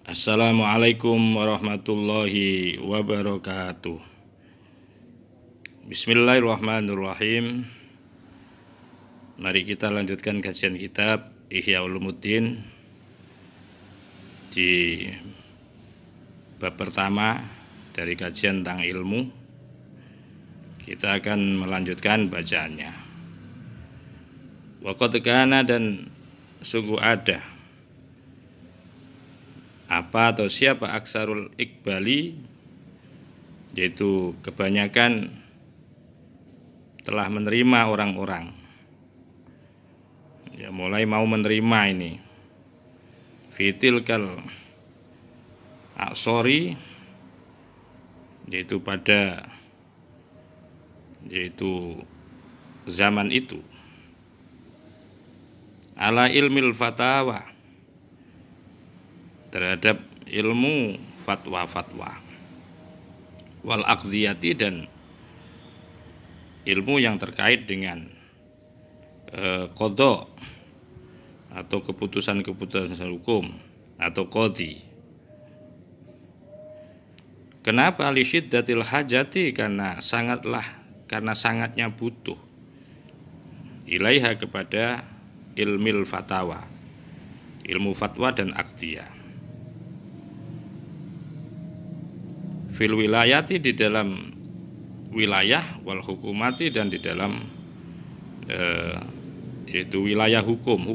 Assalamualaikum warahmatullahi wabarakatuh. Bismillahirrahmanirrahim. Mari kita lanjutkan kajian kitab Ihya Ulumuddin di bab pertama dari kajian tentang ilmu. Kita akan melanjutkan bacaannya. Wa qad kana, dan sungguh ada apa atau siapa aksarul iqbali, yaitu kebanyakan telah menerima orang-orang, ya mulai mau menerima ini fitilkal aksori, yaitu zaman itu, ala ilmil fatawa, terhadap ilmu fatwa-fatwa, wal aqdiyati, dan ilmu yang terkait dengan qada atau keputusan-keputusan hukum atau qadi. Kenapa li syiddatil hajati? Karena sangatnya butuh ilaiha, kepada ilmil fatawa, ilmu fatwa dan aqdiyah. Fil wilayati, di dalam wilayah, wal hukumati, dan di dalam yaitu wilayah hukum.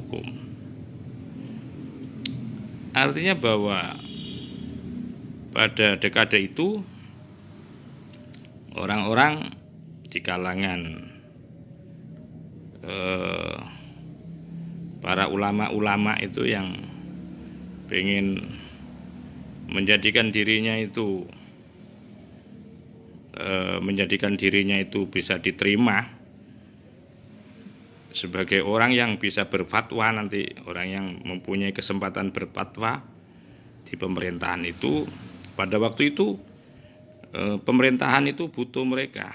Artinya bahwa pada dekade itu orang-orang di kalangan para ulama-ulama itu yang pengen menjadikan dirinya itu bisa diterima sebagai orang yang bisa berfatwa nanti, orang yang mempunyai kesempatan berfatwa di pemerintahan itu. Pada waktu itu pemerintahan itu butuh mereka,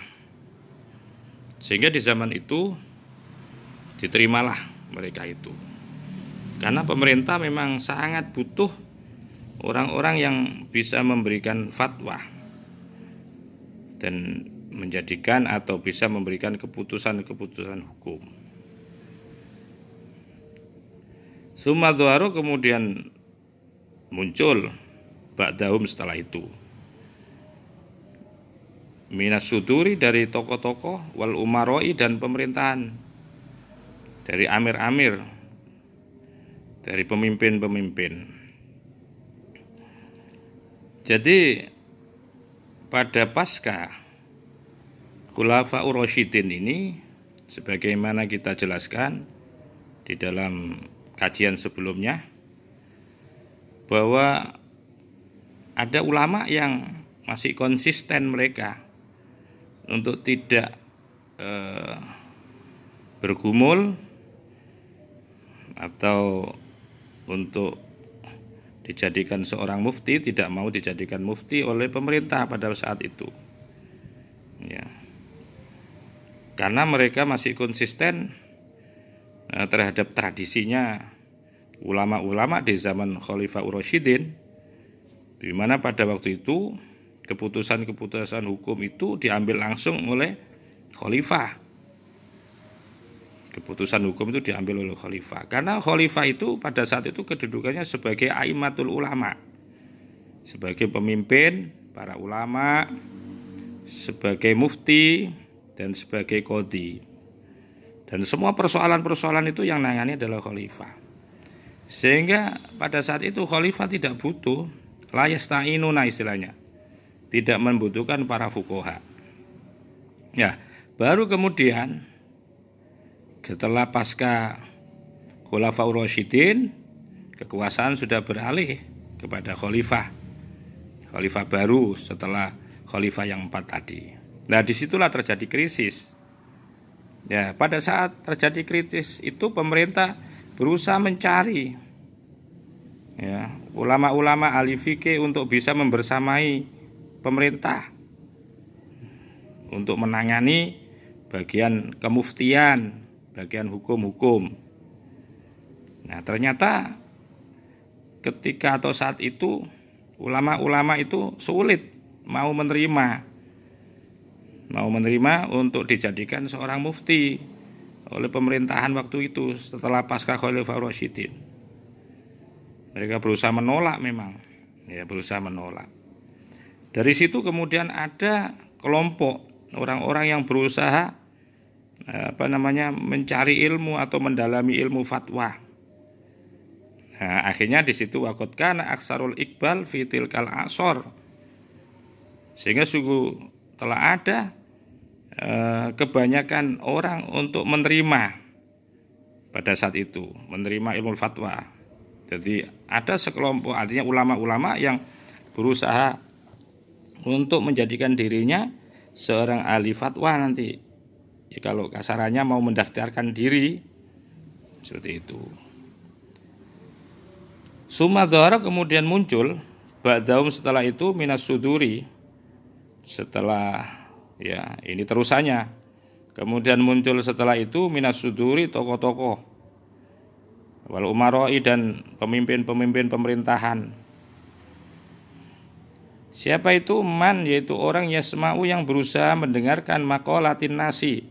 sehingga di zaman itu diterimalah mereka itu, karena pemerintah memang sangat butuh orang-orang yang bisa memberikan fatwa dan menjadikan atau bisa memberikan keputusan-keputusan hukum. Summa dhuharu, kemudian muncul ba'dahum, setelah itu, minas suduri, dari tokoh-tokoh, wal umaroi, dan pemerintahan, dari amir-amir, dari pemimpin-pemimpin. Jadi pada pasca Khulafaur Rasyidin ini, sebagaimana kita jelaskan di dalam kajian sebelumnya, bahwa ada ulama yang masih konsisten mereka untuk tidak bergumul atau untuk dijadikan seorang mufti, tidak mau dijadikan mufti oleh pemerintah pada saat itu, ya, karena mereka masih konsisten terhadap tradisinya ulama-ulama di zaman Khalifah Rasyidin, di mana pada waktu itu keputusan-keputusan hukum itu diambil langsung oleh khalifah. Keputusan hukum itu diambil oleh khalifah, karena khalifah itu pada saat itu kedudukannya sebagai aimatul ulama, sebagai pemimpin para ulama, sebagai mufti, dan sebagai qadhi. Dan semua persoalan-persoalan itu yang nangani adalah khalifah. Sehingga pada saat itu khalifah tidak butuh, la yasta'inuna istilahnya, tidak membutuhkan para fuqaha. Ya, baru kemudian setelah pasca Khulafaur Rasyidin, kekuasaan sudah beralih kepada khalifah baru setelah khalifah yang 4 tadi. Nah, disitulah terjadi krisis. Ya, pada saat terjadi krisis itu pemerintah berusaha mencari, ya, ulama-ulama ahli fikih untuk bisa membersamai pemerintah untuk menangani bagian kemuftian, bagian hukum-hukum. Nah, ternyata ketika atau saat itu ulama-ulama itu sulit mau menerima untuk dijadikan seorang mufti oleh pemerintahan waktu itu setelah pasca Khalifah Rasyidin. Mereka berusaha menolak memang, ya berusaha menolak. Dari situ kemudian ada kelompok orang-orang yang berusaha mencari ilmu atau mendalami ilmu fatwa. Nah, akhirnya di situ waqad kana aksarul iqbal fi tilkal asor. Sehingga sungguh telah ada kebanyakan orang untuk menerima pada saat itu, menerima ilmu fatwa. Jadi ada sekelompok, artinya ulama-ulama yang berusaha untuk menjadikan dirinya seorang ahli fatwa nanti. Ya, kalau kasarannya mau mendaftarkan diri seperti itu. Sumadzara kemudian muncul ba'daum setelah itu minas suduri, setelah ya ini terusannya. Kemudian muncul setelah itu minas suduri tokoh-tokoh wal umaroi dan pemimpin-pemimpin pemerintahan. Siapa itu? Man, yaitu orang yasma'u yang berusaha mendengarkan maqalatin nasi,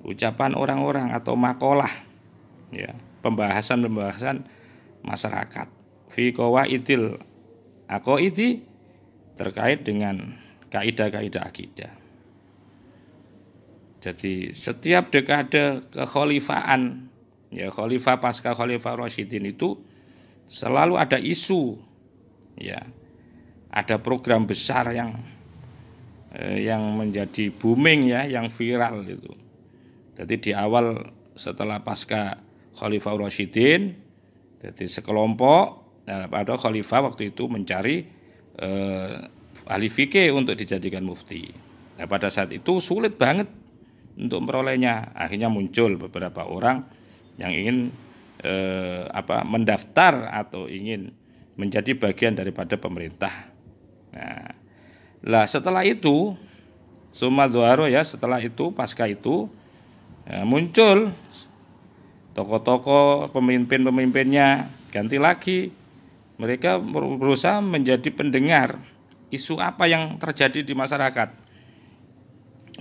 ucapan orang-orang atau makalah, ya, pembahasan masyarakat fi qawaidil aqaidi, terkait dengan kaidah-kaidah akidah. Jadi setiap dekade kekhalifahan, ya khalifah pasca Khalifah Rasyidin itu selalu ada isu, ya, ada program besar yang menjadi booming, ya, yang viral itu. Jadi di awal setelah pasca Khalifah Rasyidin, jadi sekelompok pada khalifah waktu itu mencari ahli fikih untuk dijadikan mufti. Nah, pada saat itu sulit banget untuk memperolehnya. Akhirnya muncul beberapa orang yang ingin mendaftar atau ingin menjadi bagian daripada pemerintah. Nah, setelah itu Sumadzara, ya, setelah itu pasca itu muncul tokoh-tokoh, pemimpin-pemimpinnya ganti lagi. Mereka berusaha menjadi pendengar isu apa yang terjadi di masyarakat.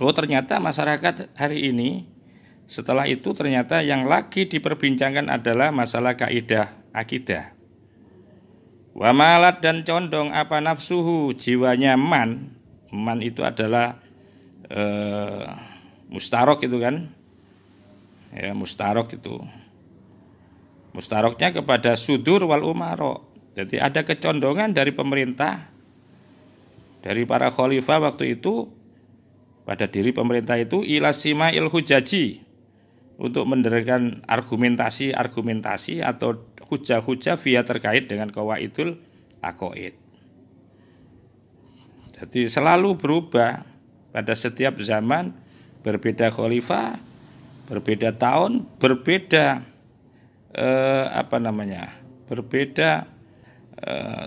Oh, ternyata masyarakat hari ini setelah itu ternyata yang lagi diperbincangkan adalah masalah kaidah akidah. Wa malat, dan condong apa nafsuhu, jiwanya man. Man itu adalah mustarok itu kan. Ya, mustarok itu. Mustaroknya kepada sudur wal umaro. Jadi ada kecondongan dari pemerintah, dari para khalifah waktu itu pada diri pemerintah itu ilasima hujaji, untuk mendirikan argumentasi atau hujah-hujah via terkait dengan qawaidul aqaid. Jadi selalu berubah pada setiap zaman, berbeda khalifah, berbeda tahun, berbeda berbeda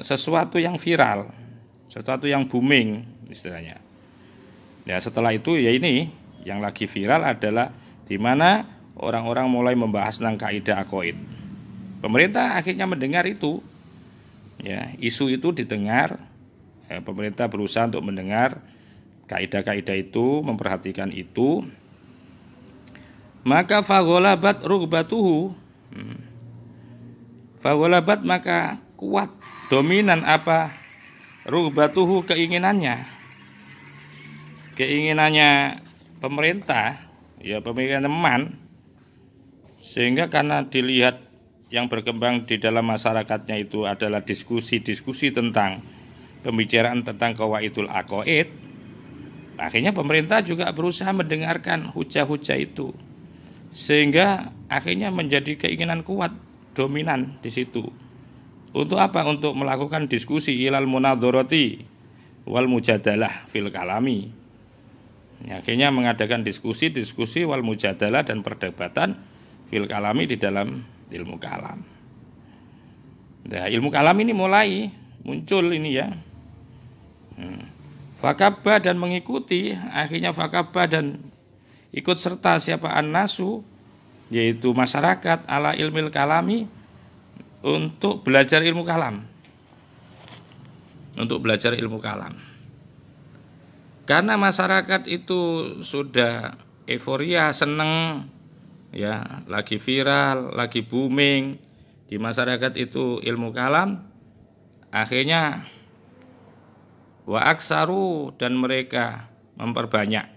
sesuatu yang viral, sesuatu yang booming istilahnya. Ya, setelah itu ya ini yang lagi viral adalah di mana orang-orang mulai membahas tentang kaidah aqaid. Pemerintah akhirnya mendengar itu, ya, isu itu didengar. Ya, pemerintah berusaha untuk mendengar kaidah-kaidah itu, memperhatikan itu. Maka fagholabat rugbatuhu, fagholabat maka kuat, dominan apa rugbatuhu, keinginannya pemerintah, ya, pemikiran teman, sehingga karena dilihat yang berkembang di dalam masyarakatnya itu adalah diskusi-diskusi tentang pembicaraan tentang qawaidul aqaid, akhirnya pemerintah juga berusaha mendengarkan hujah-hujah itu, sehingga akhirnya menjadi keinginan kuat, dominan di situ. Untuk apa? Untuk melakukan diskusi ilal munadharati wal mujadalah fil kalami. Ya, akhirnya mengadakan diskusi wal mujadalah dan perdebatan fil kalami di dalam ilmu kalam. Nah, ilmu kalam ini mulai muncul ini, ya. Fakabba, dan mengikuti, akhirnya fakabba dan ikut serta siapa an-nasu, yaitu masyarakat ala ilmil kalami, untuk belajar ilmu kalam. Untuk belajar ilmu kalam. Karena masyarakat itu sudah euforia, seneng, ya, lagi viral, lagi booming di masyarakat itu ilmu kalam. Akhirnya wa aksaru, dan mereka memperbanyak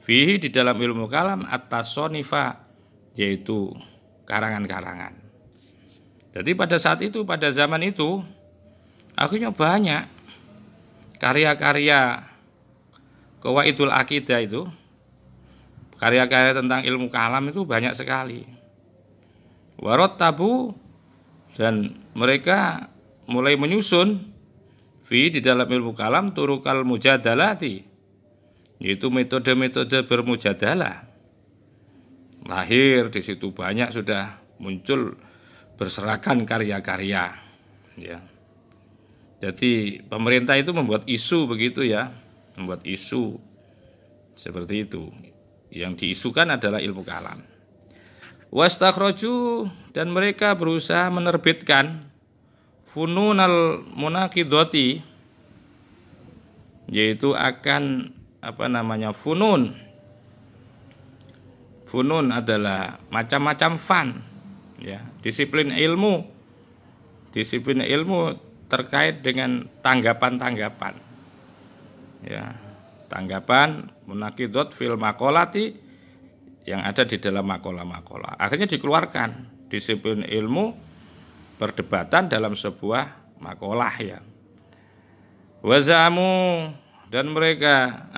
fihi, di dalam ilmu kalam, at-tasonifa, yaitu karangan-karangan. Jadi pada saat itu, pada zaman itu, akhirnya banyak karya-karya qawaidul akidah itu, karya-karya tentang ilmu kalam itu banyak sekali. Warot tabu, dan mereka mulai menyusun fi, di dalam ilmu kalam, turukal mujadalati, yaitu metode-metode bermujadalah. Lahir di situ banyak sudah muncul berserakan karya-karya, ya. Jadi pemerintah itu membuat isu begitu, ya, membuat isu seperti itu. Yang diisukan adalah ilmu kalam. Wastakhraju, dan mereka berusaha menerbitkan fununal munaqidati, yaitu akan funun. Funun adalah macam-macam fan, ya, disiplin ilmu terkait dengan tanggapan-tanggapan, ya, tanggapan munaqidat fil maqolati, yang ada di dalam makola-makola. Akhirnya dikeluarkan disiplin ilmu perdebatan dalam sebuah makalah, ya. Wazamu, dan mereka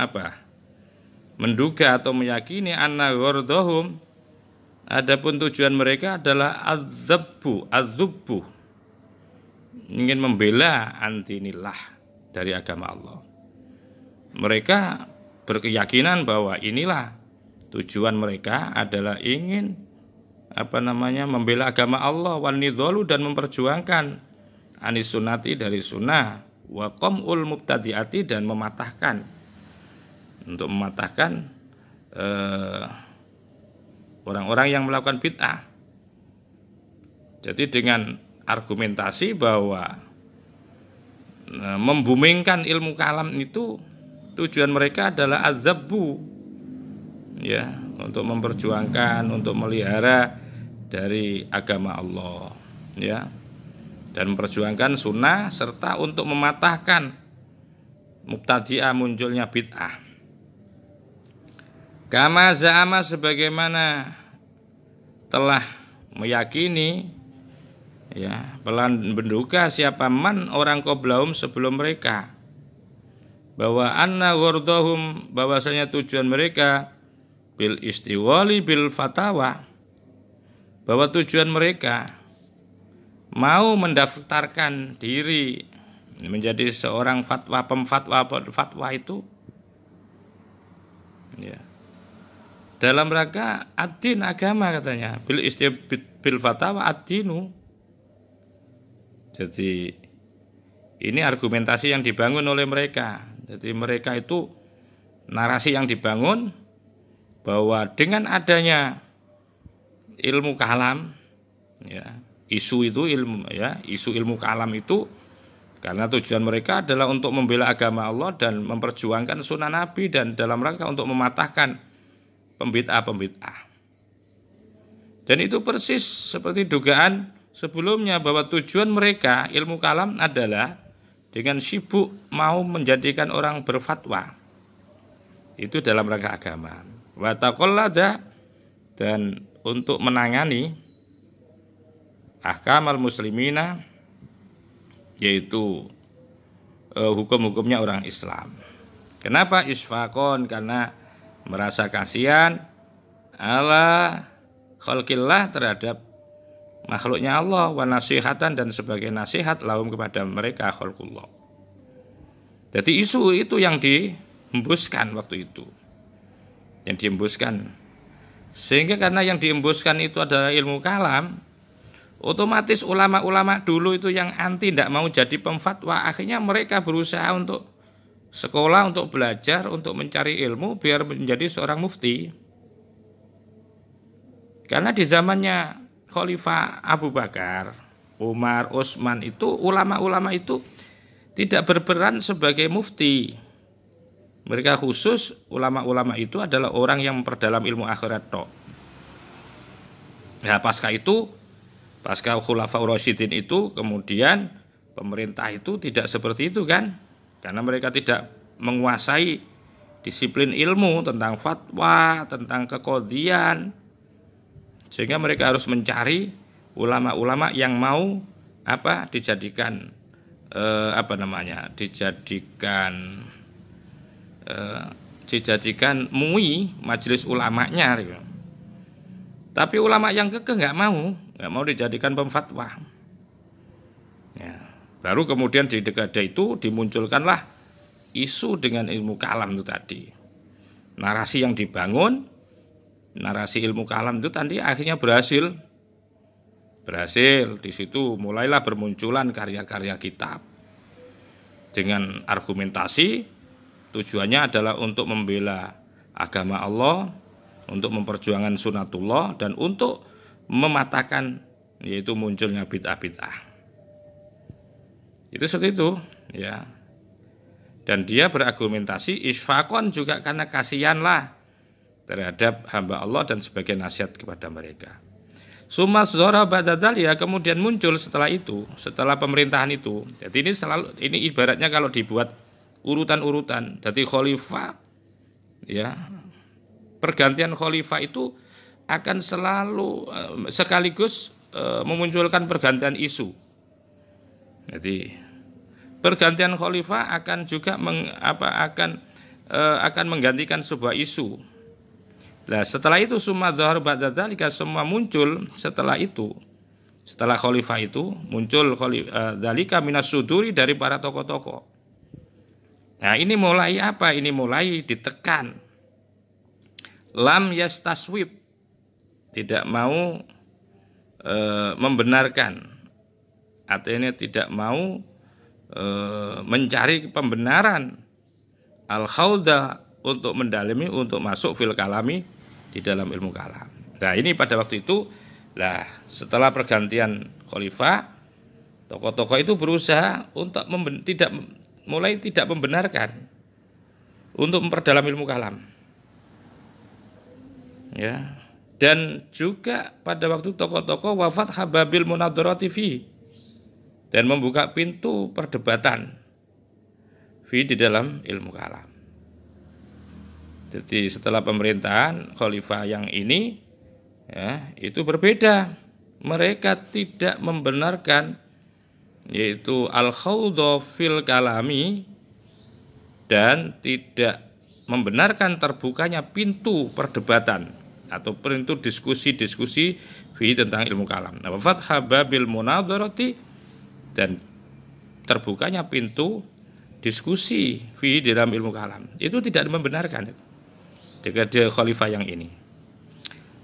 menduga atau meyakini anna ghardahum, adapun tujuan mereka adalah adzabbu, ingin membela antinillah, dari agama Allah. Mereka berkeyakinan bahwa inilah tujuan mereka adalah ingin membela agama Allah, wan nidhalu, dan memperjuangkan anis sunnati, dari sunnah, wa qamul mubtadi'ati, dan mematahkan orang-orang yang melakukan bid'ah. Jadi dengan argumentasi bahwa membumingkan ilmu kalam itu tujuan mereka adalah adzabbu, ya, untuk memperjuangkan, untuk melihara dari agama Allah, ya, dan memperjuangkan sunnah, serta untuk mematahkan mubtadi'ah, munculnya bid'ah. Kama za'ama, sebagaimana telah meyakini, ya, menduga siapa man orang qablahum sebelum mereka, bahwa anna ghardahum, bahwasanya tujuan mereka bil istiwali bil fatawa, bahwa tujuan mereka mau mendaftarkan diri menjadi seorang pemfatwa itu, ya, dalam rangka ad-din, agama, katanya, bil fatawa ad-dinu. Jadi ini argumentasi yang dibangun oleh mereka. Jadi mereka itu narasi yang dibangun bahwa dengan adanya ilmu kalam, ya, isu ilmu kalam itu, karena tujuan mereka adalah untuk membela agama Allah dan memperjuangkan sunnah Nabi, dan dalam rangka untuk mematahkan pembid'ah. Dan itu persis seperti dugaan sebelumnya, bahwa tujuan mereka ilmu kalam adalah dengan sibuk mau menjadikan orang berfatwa itu dalam rangka agama. Wa taqallada, dan untuk menangani ahkamal muslimina, yaitu hukum-hukumnya orang Islam. Kenapa? Isfaqon, karena merasa kasihan ala khalqillah, terhadap makhluknya Allah, wa nasihatan, dan sebagai nasihat lahum, kepada mereka, khalqullah. Jadi isu itu yang dihembuskan waktu itu, yang dihembuskan, sehingga karena yang dihembuskan itu adalah ilmu kalam, otomatis ulama-ulama dulu itu yang anti, tidak mau jadi pemfatwa, akhirnya mereka berusaha untuk sekolah, untuk belajar, untuk mencari ilmu biar menjadi seorang mufti. Karena di zamannya Khalifah Abu Bakar, Umar, Utsman itu ulama-ulama itu tidak berperan sebagai mufti. Mereka khusus ulama-ulama itu adalah orang yang memperdalam ilmu akhirat tok. Nah, pasca Khulafaur Rasyidin itu kemudian pemerintah itu tidak seperti itu kan? Karena mereka tidak menguasai disiplin ilmu tentang fatwa, tentang keqadhian. Sehingga mereka harus mencari ulama-ulama yang mau dijadikan dijadikan MUI, majelis ulamanya gitu. Tapi ulama yang kekeh nggak mau dijadikan pemfatwa. Ya, baru kemudian di dekade itu dimunculkanlah isu dengan ilmu kalam itu tadi. Narasi yang dibangun, narasi ilmu kalam itu tadi akhirnya berhasil. Di situ mulailah bermunculan karya-karya kitab dengan argumentasi tujuannya adalah untuk membela agama Allah, untuk memperjuangkan sunatullah, dan untuk mematahkan yaitu munculnya bid'ah-bid'ah. Itu seperti itu ya. Dan dia berargumentasi isfaqon juga karena kasihanlah terhadap hamba Allah dan sebagai nasihat kepada mereka. Summa dzara ba'dadzal ya, kemudian muncul setelah itu, setelah pemerintahan itu. Jadi ini ibaratnya kalau dibuat urutan-urutan. Jadi khalifah ya, pergantian khalifah itu akan selalu sekaligus memunculkan pergantian isu. Jadi pergantian khalifah akan juga akan menggantikan sebuah isu. Nah, setelah itu summa dzahar ba'da dzalika, semua muncul setelah itu. Setelah khalifah itu muncul dzalika minas suduri dari para tokoh-tokoh. Nah, ini mulai apa? Ini mulai ditekan. Lam yastaswib, tidak mau membenarkan, artinya tidak mau mencari pembenaran al-khawda untuk mendalami, untuk masuk fil kalami, di dalam ilmu kalam. Nah, ini pada waktu itu, setelah pergantian khalifah, tokoh-tokoh itu berusaha untuk tidak membenarkan, untuk memperdalam ilmu kalam. Ya. Dan juga pada waktu tokoh-tokoh wafat hababil munadharati fi, dan membuka pintu perdebatan di dalam ilmu kalam. Jadi setelah pemerintahan khalifah yang ini ya, itu berbeda. Mereka tidak membenarkan yaitu al-khawdha fil kalami, dan tidak membenarkan terbukanya pintu perdebatan atau pintu diskusi-diskusi tentang ilmu kalam. Nah, wafat hababil munadharati, dan terbukanya pintu diskusi di dalam ilmu kalam itu tidak membenarkan dekade khalifah yang ini.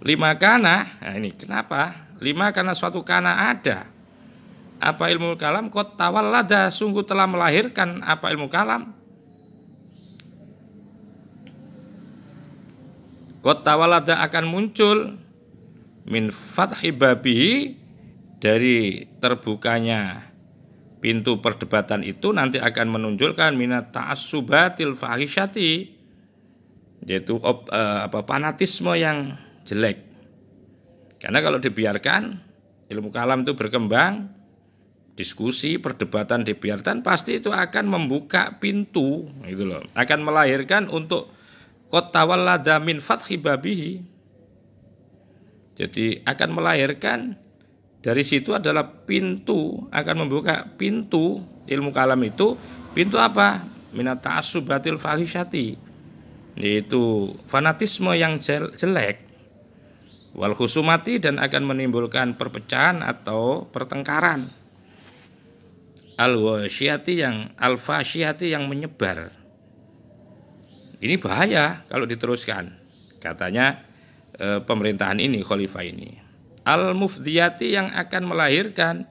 Lima kana, nah ini kenapa? Lima karena suatu kana ada apa ilmu kalam qad tawallada, sungguh telah melahirkan apa ilmu kalam. Qad tawallada akan muncul min fathi babihi, dari terbukanya pintu perdebatan itu nanti akan menunjukkan minat ta'assubatil fahisyati, yaitu fanatisme yang jelek. Karena kalau dibiarkan ilmu kalam itu berkembang, diskusi, perdebatan dibiarkan, pasti itu akan membuka pintu, gitu loh. Akan melahirkan untuk qad tawallada min fathi babihi. Jadi akan melahirkan dari situ adalah pintu, akan membuka pintu ilmu kalam itu, pintu apa? Minat ta'assubatil fahisyati, yaitu fanatisme yang jelek, wal khusumati, dan akan menimbulkan perpecahan atau pertengkaran, al-fasyati yang menyebar. Ini bahaya kalau diteruskan, katanya pemerintahan ini, khalifah ini. Al-mufdiyati, yang akan melahirkan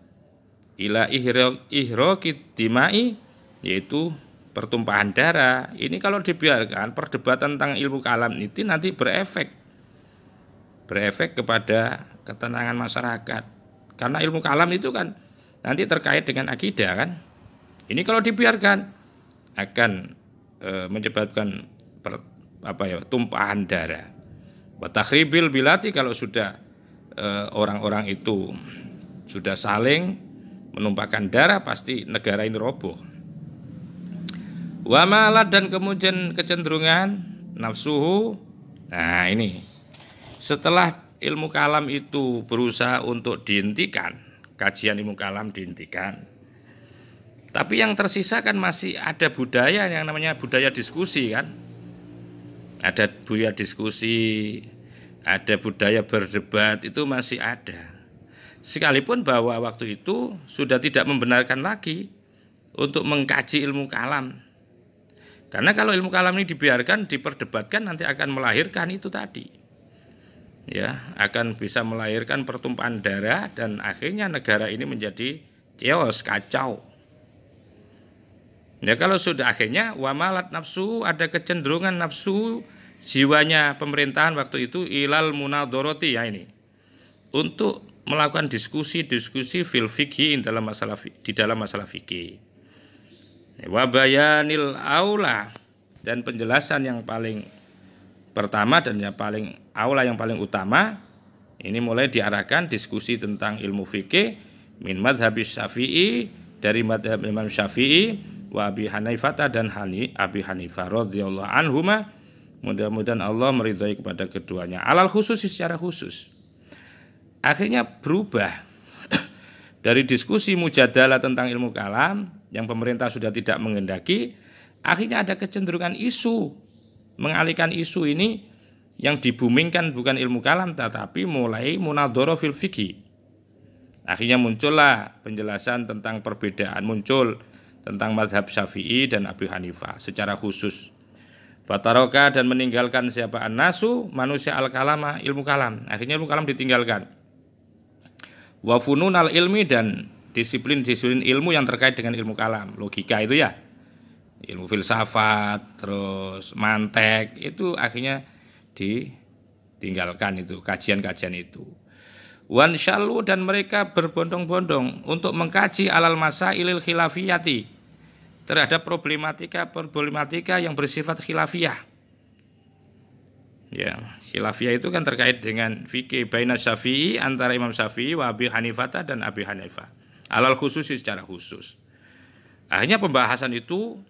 ila ihraqid dimai, yaitu pertumpahan darah. Ini kalau dibiarkan perdebatan tentang ilmu kalam itu nanti berefek kepada ketenangan masyarakat. Karena ilmu kalam itu kan nanti terkait dengan akidah kan. Ini kalau dibiarkan akan menyebabkan tumpahan darah. Wa takhribil bilati, kalau sudah orang-orang itu sudah saling menumpahkan darah, pasti negara ini roboh. Wa malat, dan kemudian kecenderungan nafsuhu. Nah ini setelah ilmu kalam itu berusaha untuk dihentikan, kajian ilmu kalam dihentikan, tapi yang tersisa kan masih ada budaya yang namanya budaya diskusi kan. Ada budaya diskusi, ada budaya berdebat, itu masih ada. Sekalipun bahwa waktu itu sudah tidak membenarkan lagi untuk mengkaji ilmu kalam. Karena kalau ilmu kalam ini dibiarkan, diperdebatkan, nanti akan melahirkan itu tadi. Ya, akan bisa melahirkan pertumpahan darah dan akhirnya negara ini menjadi chaos, kacau. Ya kalau sudah akhirnya wamalat nafsu, ada kecenderungan nafsu jiwanya pemerintahan waktu itu ilal munadharati, ya ini, untuk melakukan diskusi fil fikih di dalam masalah fikih. Wa bayanil aula, dan penjelasan yang paling pertama dan yang paling aula, yang paling utama, ini mulai diarahkan diskusi tentang ilmu fikih min madhabis Syafi'i, dari madhab Imam Syafi'i, wa Abi Hanifah dan Abi Hanifah radhiyallahu anhuma, mudah-mudahan Allah meridhai kepada keduanya, alal khusus, secara khusus. Akhirnya berubah dari diskusi mujadalah tentang ilmu kalam yang pemerintah sudah tidak menghendaki, akhirnya ada kecenderungan isu, mengalihkan isu ini yang dibumingkan bukan ilmu kalam tetapi mulai munadharah fil fikih. Akhirnya muncullah penjelasan tentang perbedaan, muncul tentang mazhab Syafi'i dan Abi Hanifah secara khusus. Fataroka, dan meninggalkan siapa an-nasu, manusia al-kalama, ilmu kalam. Akhirnya ilmu kalam ditinggalkan. Wa fununal ilmi, dan disiplin-disiplin ilmu yang terkait dengan ilmu kalam, logika itu ya, ilmu filsafat, terus mantek, itu akhirnya ditinggalkan, itu kajian-kajian itu. Wan syalu, dan mereka berbondong-bondong untuk mengkaji alal masailil khilafiyati, terhadap problematika yang bersifat khilafiyah. Ya, khilafiyah itu kan terkait dengan fikih baina Syafi'i, antara Imam Syafi'i wa Abi Hanifah dan Abi Hanifah. Alal khusus, secara khusus. Akhirnya pembahasan itu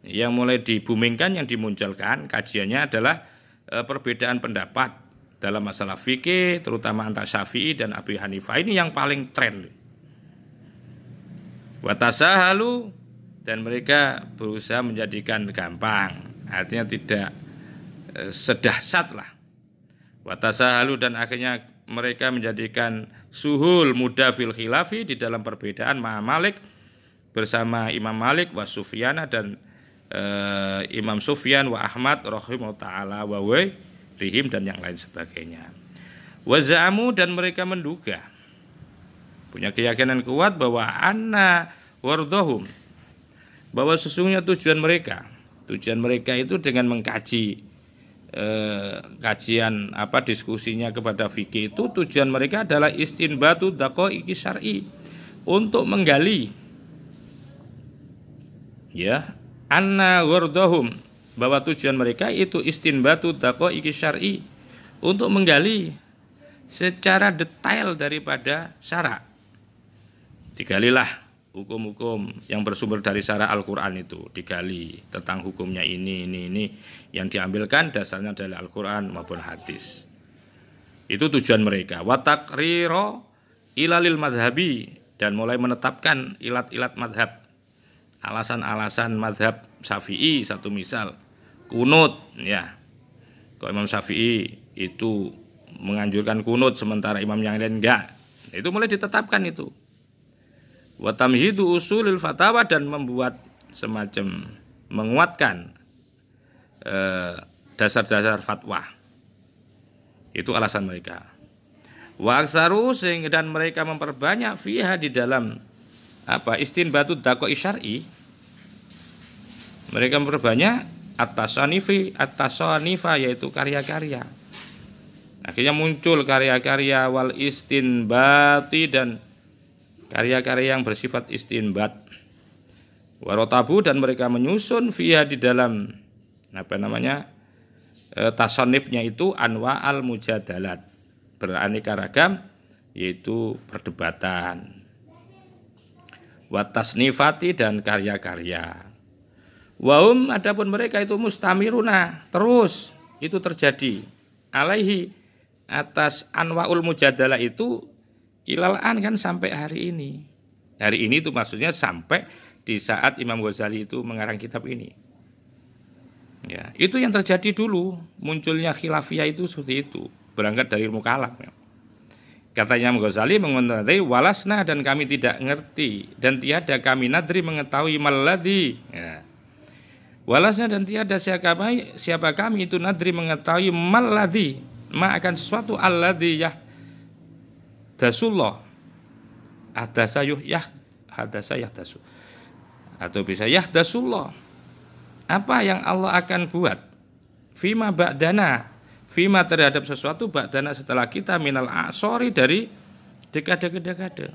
yang mulai dibumingkan, yang dimunculkan kajiannya adalah perbedaan pendapat dalam masalah fikih, terutama antara Syafi'i dan Abi Hanifah. Ini yang paling tren. Wa tasahalu, dan mereka berusaha menjadikan gampang, artinya tidak sedahsyat lah. Wa tasahalu, dan akhirnya mereka menjadikan suhul mudah fil khilafi, di dalam perbedaan ma'a Malik bersama Imam Malik wa Sufyana, dan Imam Sufyan wa Ahmad rahimahullah ta'ala wa rihim, dan yang lain sebagainya. Wa za'amu, dan mereka menduga, punya keyakinan kuat bahwa anna wardahum, bahwa sesungguhnya tujuan mereka itu dengan mengkaji kajian diskusinya kepada fikih, itu tujuan mereka adalah istinbatu daqaiqi syar'i, untuk menggali, ya, anna wardahum, bahwa tujuan mereka itu istinbatu daqaiqi syar'i, untuk menggali secara detail daripada syara'. Digalilah hukum-hukum yang bersumber dari syara' Al-Quran, itu digali tentang hukumnya ini yang diambilkan dasarnya dari Al-Quran maupun hadis. Itu tujuan mereka. Wa taqriro ilalil madhabi, dan mulai menetapkan ilat-ilat madhab, alasan-alasan madhab Syafi'i. Satu misal kunut, ya, kok Imam Syafi'i itu menganjurkan kunut sementara imam yang lain enggak, itu mulai ditetapkan itu. Wa tamhidu usulil fatawa, dan membuat semacam menguatkan dasar-dasar fatwa. Itu alasan mereka. Wa aksaru, dan mereka memperbanyak fiha, di dalam istinbatu daqaiqi syar'i, mereka memperbanyak at-tasanifa, yaitu karya-karya. Akhirnya muncul karya-karya wal istinbati dan karya-karya yang bersifat istinbat. Warotabu dan mereka menyusun via di dalam tasonifnya itu anwa al mujadalat, beraneka ragam, yaitu perdebatan. Watasnifati dan karya-karya. Wahum adapun mereka itu mustamiruna, terus itu terjadi alaihi atas anwaul mujadalah itu ilalan kan sampai hari ini. Hari ini itu maksudnya sampai di saat Imam Ghazali itu mengarang kitab ini. Ya, itu yang terjadi dulu, munculnya khilafiyah itu seperti itu, berangkat dari ilmu kalam. Ya. Katanya Imam Ghazali mengenai walasna dan kami tidak ngerti dan tiada kami nadri mengetahui maladhi. Ya. Walasna dan tiada siapa kami itu nadri mengetahui maladhi. Ma akan sesuatu alladhi yahdasullah hadasa yahdasu atau bisa yahdasullah, apa yang Allah akan buat fima ba'dana, fima terhadap sesuatu ba'dana setelah kita minal asori dari dekade-dekade.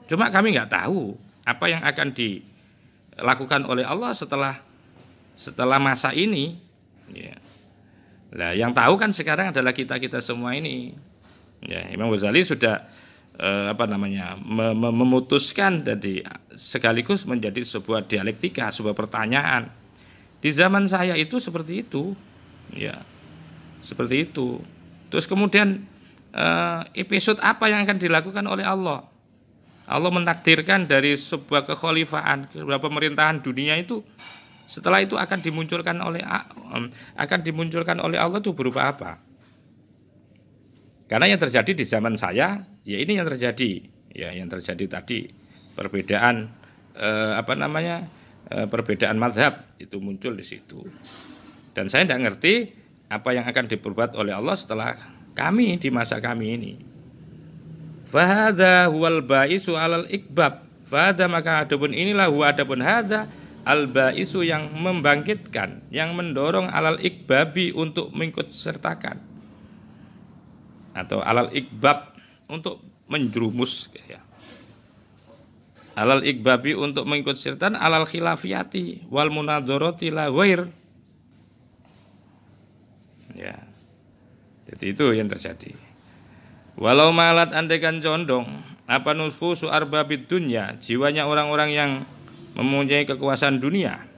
Cuma kami nggak tahu apa yang akan dilakukan oleh Allah setelah masa ini. Ya. Nah, yang tahu kan sekarang adalah kita semua ini. Ya, Imam Ghazali sudah memutuskan jadi sekaligus menjadi sebuah dialektika, sebuah pertanyaan. Di zaman saya itu seperti itu, ya, seperti itu. Terus kemudian episode apa yang akan dilakukan oleh Allah? Allah mentakdirkan dari sebuah kekhalifahan, sebuah pemerintahan dunia itu. Setelah itu akan dimunculkan oleh Allah itu berupa apa? Karena yang terjadi di zaman saya, ya ini yang terjadi, ya yang terjadi tadi perbedaan perbedaan mazhab itu muncul di situ. Dan saya tidak ngerti apa yang akan diperbuat oleh Allah setelah kami di masa kami ini. Fahadha huwal ba'isu alal ikbab. Fahadha maka adapun inilah huwa adapun hadha al-ba'isu yang membangkitkan, yang mendorong alal ikbabi untuk mengikut sertakan, atau alal ikbab untuk menjerumus, ya. Alal ikbabi untuk mengikut sertakan, alal khilafiyati wal munadzarati la ghair. Ya. Jadi itu yang terjadi. Walau malat andaikan condong apa nusfusu arbabid dunya, jiwanya orang-orang yang mempunyai kekuasaan dunia.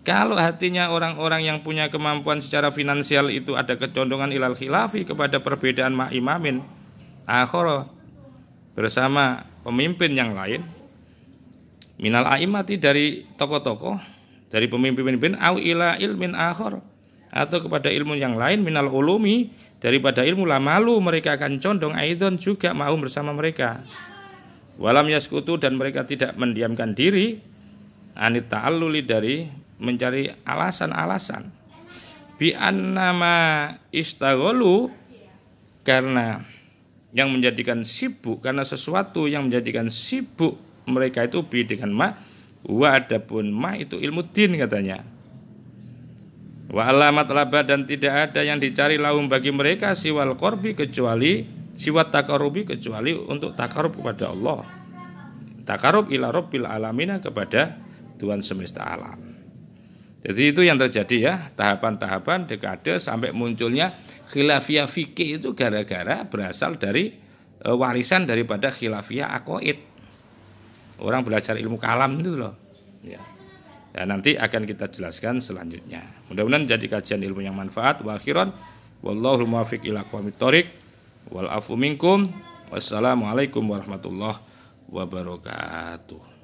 Kalau hatinya orang-orang yang punya kemampuan secara finansial itu ada kecondongan ilal khilafi kepada perbedaan ma'imamin akhara bersama pemimpin yang lain, minal a'imati dari tokoh-tokoh, dari pemimpin-pemimpin, au ila ilmin akhar atau kepada ilmu yang lain, minal ulumi daripada ilmu lamalu, mereka akan condong aidon juga mau bersama mereka. Walam yaskutu dan mereka tidak mendiamkan diri anit ta'alluli dari mencari alasan-alasan bi annama istaghalu, karena yang menjadikan sibuk, karena sesuatu yang menjadikan sibuk mereka itu bi dengan ma wa adapun ma itu ilmu din katanya. Wa alamat laba dan tidak ada yang dicari lahum bagi mereka siwal qorbi kecuali siwat takarubi kecuali untuk takarub kepada Allah, takarub ila rabbil alamina kepada Tuhan semesta alam. Jadi itu yang terjadi ya, tahapan-tahapan dekade sampai munculnya khilafiyah fikih itu gara-gara berasal dari warisan daripada khilafiyah aqaid. Orang belajar ilmu kalam itu loh. Ya. Dan nanti akan kita jelaskan selanjutnya. Mudah-mudahan jadi kajian ilmu yang manfaat. Wa akhiran wallahu muwaffiq ila aqwamit thoriq. Wal afu minkum. Wassalamualaikum warahmatullahi wabarakatuh.